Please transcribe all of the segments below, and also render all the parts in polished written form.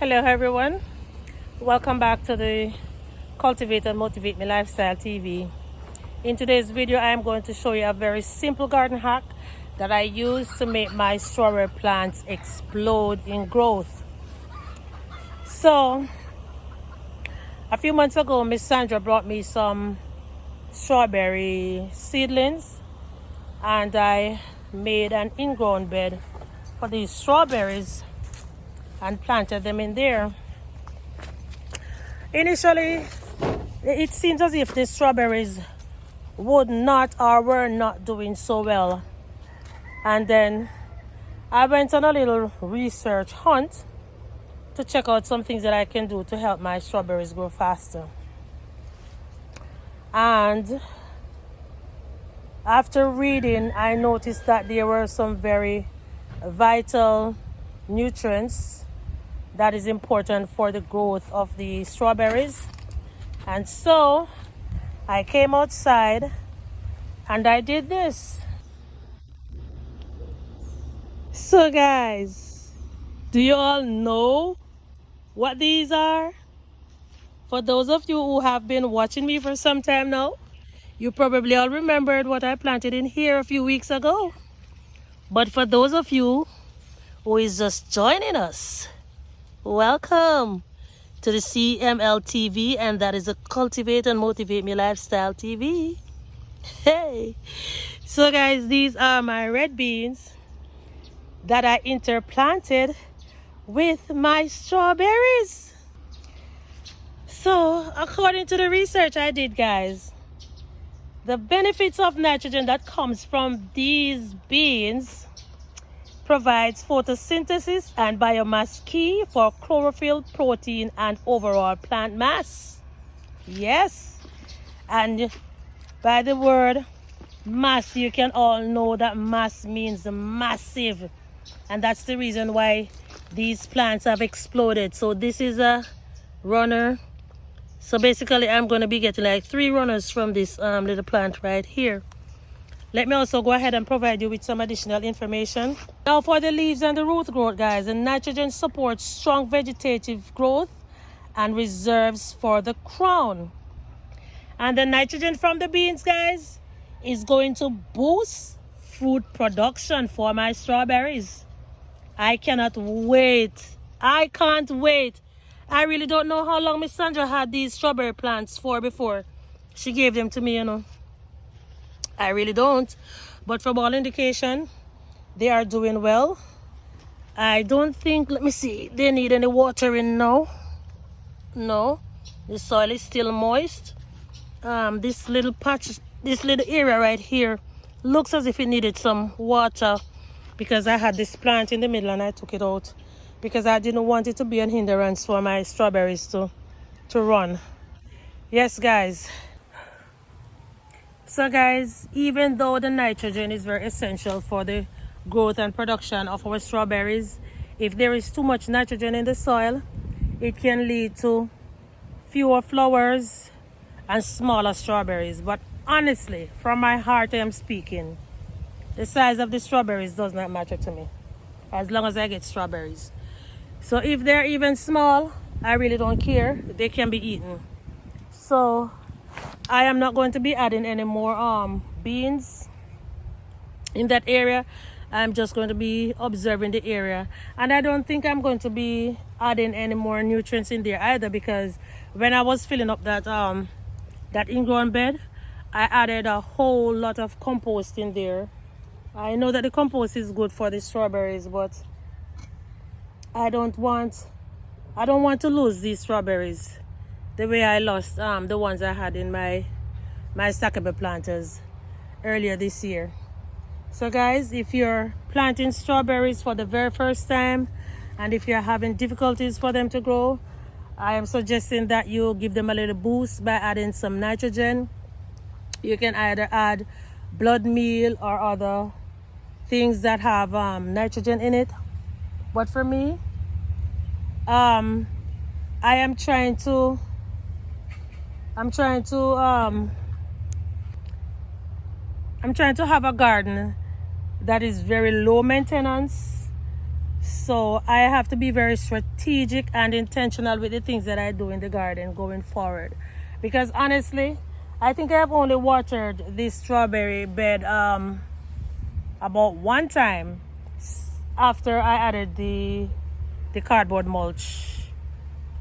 Hello everyone, welcome back to the Cultivate and Motivate Me Lifestyle TV. In today's video I am going to show you a very simple garden hack that I use to make my strawberry plants explode in growth. So a few months ago Miss Sandra brought me some strawberry seedlings and I made an in-ground bed for these strawberries and planted them in there. Initially, it seems as if the strawberries were not doing so well. And then I went on a little research hunt to check out some things that I can do to help my strawberries grow faster. And after reading, I noticed that there were some very vital nutrients that is important for the growth of the strawberries. And so I came outside and I did this. So guys, do you all know what these are? For those of you who have been watching me for some time now, you probably all remembered what I planted in here a few weeks ago. But for those of you who is just joining us, welcome to the CML TV, and that is a Cultivate and Motivate Me Lifestyle TV. Hey, so guys, these are my red beans that I interplanted with my strawberries. So according to the research I did, guys, the benefits of nitrogen that comes from these beans provides photosynthesis and biomass key for chlorophyll, protein, and overall plant mass. Yes, and by the word mass, you can all know that mass means massive, and that's the reason why these plants have exploded. So this is a runner. So basically I'm going to be getting like 3 runners from this little plant right here. Let me also go ahead and provide you with some additional information. Now for the leaves and the root growth, guys, the nitrogen supports strong vegetative growth and reserves for the crown. And the nitrogen from the beans, guys, is going to boost fruit production for my strawberries. I cannot wait. I can't wait. I really don't know how long Miss Sandra had these strawberry plants for before she gave them to me, you know. I really don't, but from all indication they are doing well. I don't think, let me see, they need any watering now. No, the soil is still moist. This little patch, this little area right here looks as if it needed some water because I had this plant in the middle and I took it out because I didn't want it to be an hindrance for my strawberries to run. Yes, guys. So guys, even though the nitrogen is very essential for the growth and production of our strawberries, if there is too much nitrogen in the soil, it can lead to fewer flowers and smaller strawberries. But honestly, from my heart I am speaking, the size of the strawberries does not matter to me as long as I get strawberries. So if they're even small, I really don't care. They can be eaten. So I am not going to be adding any more beans in that area. I'm just going to be observing the area, and I don't think I'm going to be adding any more nutrients in there either, because when I was filling up that in-ground bed, I added a whole lot of compost in there. I know that the compost is good for the strawberries, but I don't want to lose these strawberries the way I lost the ones I had in my stackable planters earlier this year. So guys, if you're planting strawberries for the very first time and if you're having difficulties for them to grow, I am suggesting that you give them a little boost by adding some nitrogen. You can either add blood meal or other things that have nitrogen in it. But for me, I'm trying to have a garden that is very low maintenance. So I have to be very strategic and intentional with the things that I do in the garden going forward. Because honestly, I think I have only watered this strawberry bed about one time after I added the cardboard mulch.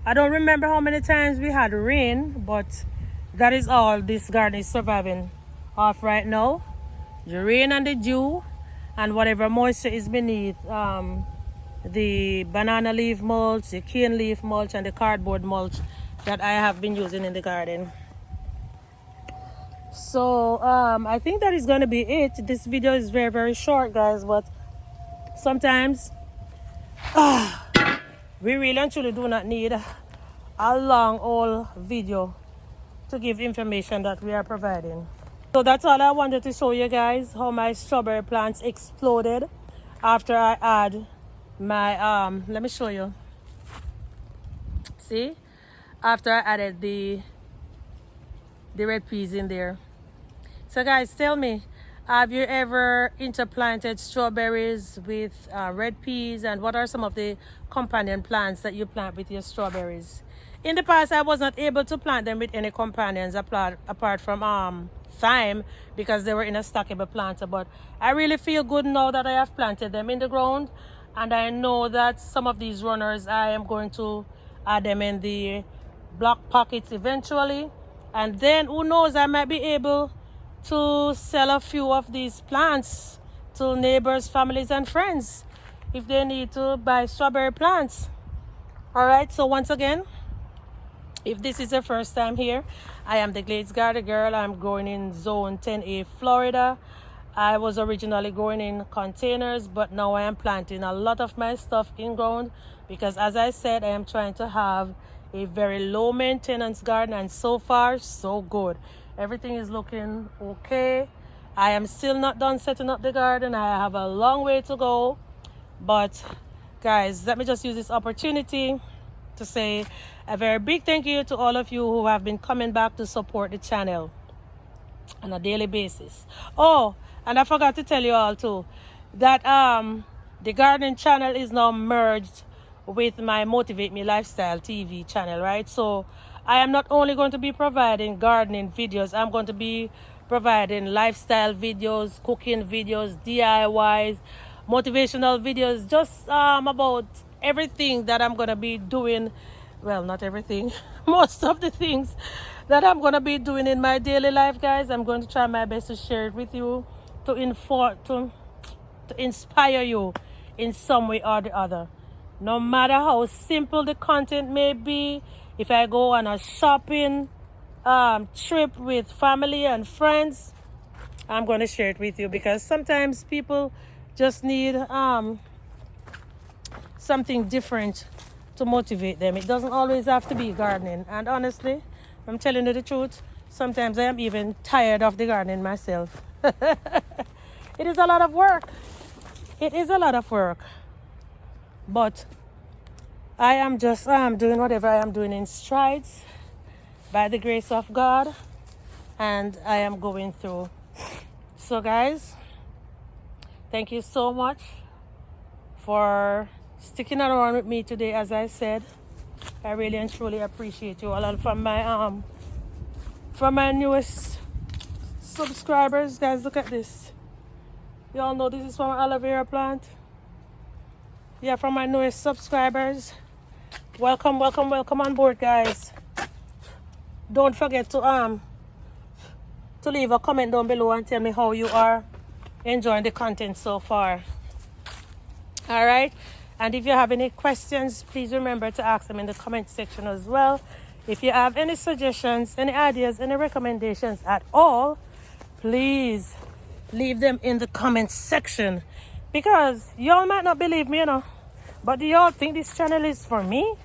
I don't remember how many times we had rain, but that is all this garden is surviving off right now. The rain and the dew and whatever moisture is beneath the banana leaf mulch, the cane leaf mulch, and the cardboard mulch that I have been using in the garden. So I think that is going to be it. This video is very, very short, guys, but sometimes we really and truly do not need a long old video to give information that we are providing. So that's all I wanted to show you guys, how my strawberry plants exploded after I add my let me show you. See, after I added the red peas in there. So guys, tell me, have you ever interplanted strawberries with red peas, and what are some of the companion plants that you plant with your strawberries? In the past, I was not able to plant them with any companions apart from thyme, because they were in a stackable planter. But I really feel good now that I have planted them in the ground, and I know that some of these runners I am going to add them in the block pockets eventually, and then who knows, I might be able to sell a few of these plants to neighbors, families, and friends if they need to buy strawberry plants. All right, so once again, if this is your first time here, I am the Glades Garden Girl. I'm growing in Zone 10A, Florida. I was originally growing in containers, but now I am planting a lot of my stuff in ground because, as I said, I am trying to have a very low maintenance garden, and so far so good. Everything is looking okay. I am still not done setting up the garden. I have a long way to go, but guys, let me just use this opportunity to say a very big thank you to all of you who have been coming back to support the channel on a daily basis. Oh, and I forgot to tell you all too that the gardening channel is now merged with my Motivate Me Lifestyle TV channel, right? So I am not only going to be providing gardening videos, I'm going to be providing lifestyle videos, cooking videos, DIYs, motivational videos, just about everything that I'm going to be doing. Well, not everything, most of the things that I'm going to be doing in my daily life, guys. I'm going to try my best to share it with you, to inspire you in some way or the other. No matter how simple the content may be, if I go on a shopping trip with family and friends, I'm going to share it with you, because sometimes people just need something different to motivate them. It doesn't always have to be gardening. And honestly, I'm telling you the truth, sometimes I am even tired of the gardening myself. It is a lot of work. It is a lot of work. But I am just doing whatever I am doing in strides by the grace of God, and I am going through. So guys, thank you so much for sticking around with me today. As I said, I really and truly appreciate you all. And from my newest subscribers, guys, look at this. You all know this is from an aloe vera plant. Yeah, from my newest subscribers, welcome on board, guys. Don't forget to leave a comment down below and tell me how you are enjoying the content so far. All right, and if you have any questions, please remember to ask them in the comment section as well. If you have any suggestions, any ideas, any recommendations at all, please leave them in the comment section, because y'all might not believe me, you know, but do y'all think this channel is for me?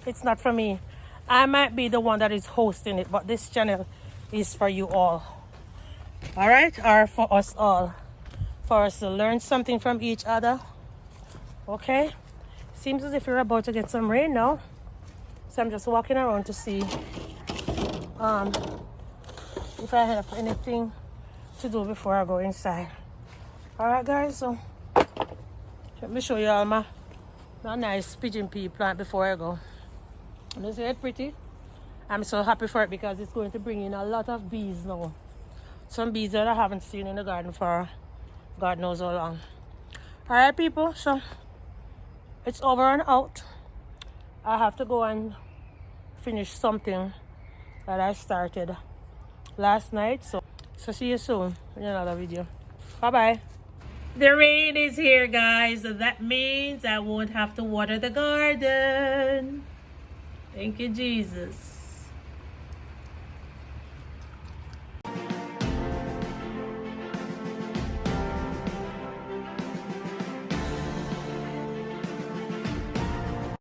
It's not for me. I might be the one that is hosting it, but this channel is for you all. All right, or for us all, for us to learn something from each other. Okay, seems as if we're about to get some rain now, so I'm just walking around to see if I have anything to do before I go inside. All right, guys, so Let me show you all my nice pigeon pea plant before I go. And you see it pretty? I'm so happy for it because it's going to bring in a lot of bees now. Some bees that I haven't seen in the garden for God knows how long. Alright people, so it's over and out. I have to go and finish something that I started last night. So see you soon in another video. Bye bye. The rain is here, guys. So that means I won't have to water the garden. Thank you, Jesus.